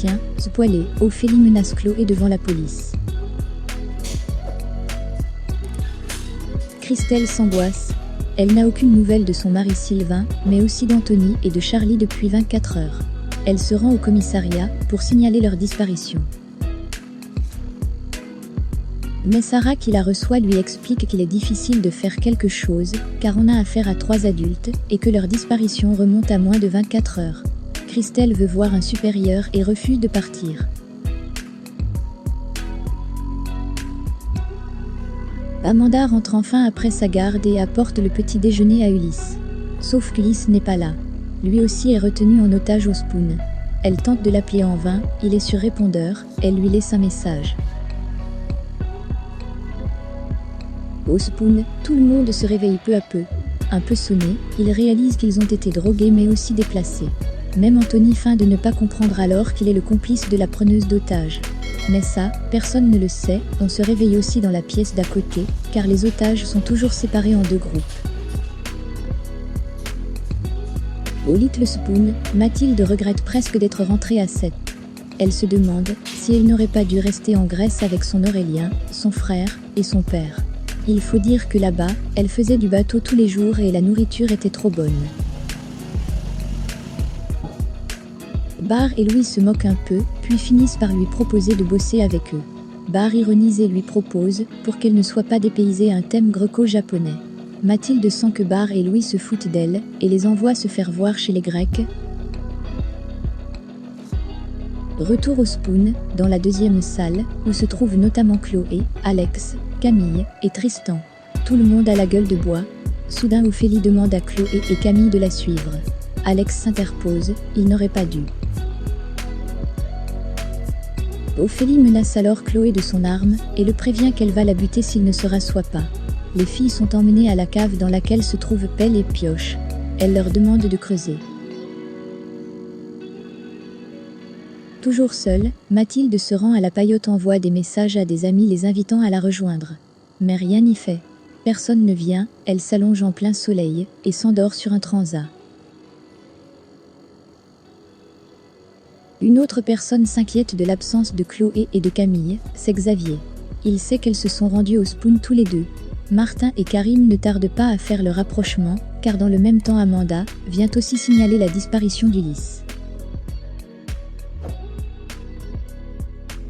entretien, spoilé, Ophélie menace Chloé devant la police. Christelle s'angoisse. Elle n'a aucune nouvelle de son mari Sylvain, mais aussi d'Anthony et de Charlie depuis 24 heures. Elle se rend au commissariat pour signaler leur disparition. Mais Sarah qui la reçoit lui explique qu'il est difficile de faire quelque chose, car on a affaire à 3 adultes, et que leur disparition remonte à moins de 24 heures. Christelle veut voir un supérieur et refuse de partir. Amanda rentre enfin après sa garde et apporte le petit déjeuner à Ulysse. Sauf qu'Ulysse n'est pas là. Lui aussi est retenu en otage au Spoon. Elle tente de l'appeler en vain, il est sur répondeur, elle lui laisse un message. Au Spoon, tout le monde se réveille peu à peu. Un peu sonné, ils réalisent qu'ils ont été drogués mais aussi déplacés. Même Anthony feint de ne pas comprendre alors qu'il est le complice de la preneuse d'otages. Mais ça, personne ne le sait, on se réveille aussi dans la pièce d'à côté, car les otages sont toujours séparés en 2 groupes. Au Little Spoon, Mathilde regrette presque d'être rentrée à 7. Elle se demande si elle n'aurait pas dû rester en Grèce avec son Aurélien, son frère et son père. Il faut dire que là-bas, elle faisait du bateau tous les jours et la nourriture était trop bonne. Bar et Louis se moquent un peu, puis finissent par lui proposer de bosser avec eux. Bar ironise et lui propose, pour qu'elle ne soit pas dépaysée, un thème greco-japonais. Mathilde sent que Bar et Louis se foutent d'elle, et les envoie se faire voir chez les Grecs. Retour au Spoon, dans la 2e salle, où se trouvent notamment Chloé, Alex, Camille et Tristan. Tout le monde a la gueule de bois. Soudain Ophélie demande à Chloé et Camille de la suivre. Alex s'interpose, il n'aurait pas dû. Ophélie menace alors Chloé de son arme et le prévient qu'elle va la buter s'il ne se rassoit pas. Les filles sont emmenées à la cave dans laquelle se trouvent pelle et pioche. Elle leur demande de creuser. Toujours seule, Mathilde se rend à la paillote, envoie des messages à des amis les invitant à la rejoindre. Mais rien n'y fait. Personne ne vient, elle s'allonge en plein soleil et s'endort sur un transat. Une autre personne s'inquiète de l'absence de Chloé et de Camille, c'est Xavier. Il sait qu'elles se sont rendues au Spoon tous les deux. Martin et Karim ne tardent pas à faire le rapprochement, car dans le même temps Amanda vient aussi signaler la disparition d'Ulysse.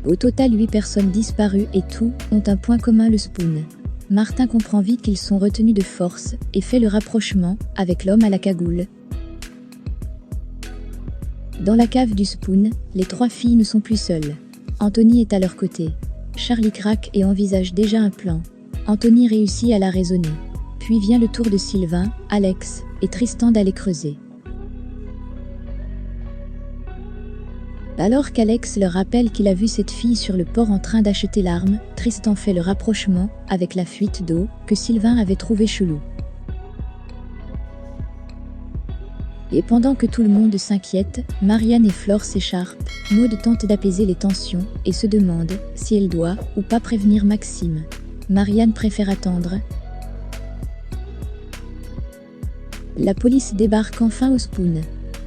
Au total 8 personnes disparues et tous ont un point commun, le Spoon. Martin comprend vite qu'ils sont retenus de force et fait le rapprochement avec l'homme à la cagoule. Dans la cave du Spoon, les 3 filles ne sont plus seules. Anthony est à leur côté. Charlie craque et envisage déjà un plan. Anthony réussit à la raisonner. Puis vient le tour de Sylvain, Alex et Tristan d'aller creuser. Alors qu'Alex leur rappelle qu'il a vu cette fille sur le port en train d'acheter l'arme, Tristan fait le rapprochement avec la fuite d'eau que Sylvain avait trouvée chelou. Et pendant que tout le monde s'inquiète, Marianne et Flore s'écharpent. Maud tente d'apaiser les tensions et se demande si elle doit ou pas prévenir Maxime. Marianne préfère attendre. La police débarque enfin au Spoon.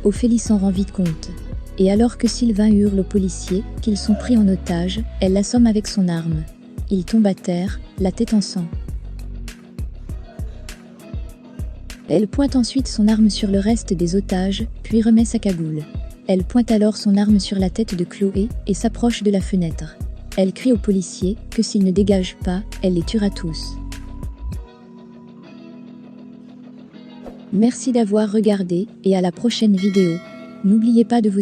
Ophélie s'en rend vite compte. Et alors que Sylvain hurle aux policiers qu'ils sont pris en otage, elle l'assomme avec son arme. Il tombe à terre, la tête en sang. Elle pointe ensuite son arme sur le reste des otages, puis remet sa cagoule. Elle pointe alors son arme sur la tête de Chloé et s'approche de la fenêtre. Elle crie aux policiers que s'ils ne dégagent pas, elle les tuera tous. Merci d'avoir regardé et à la prochaine vidéo. N'oubliez pas de vous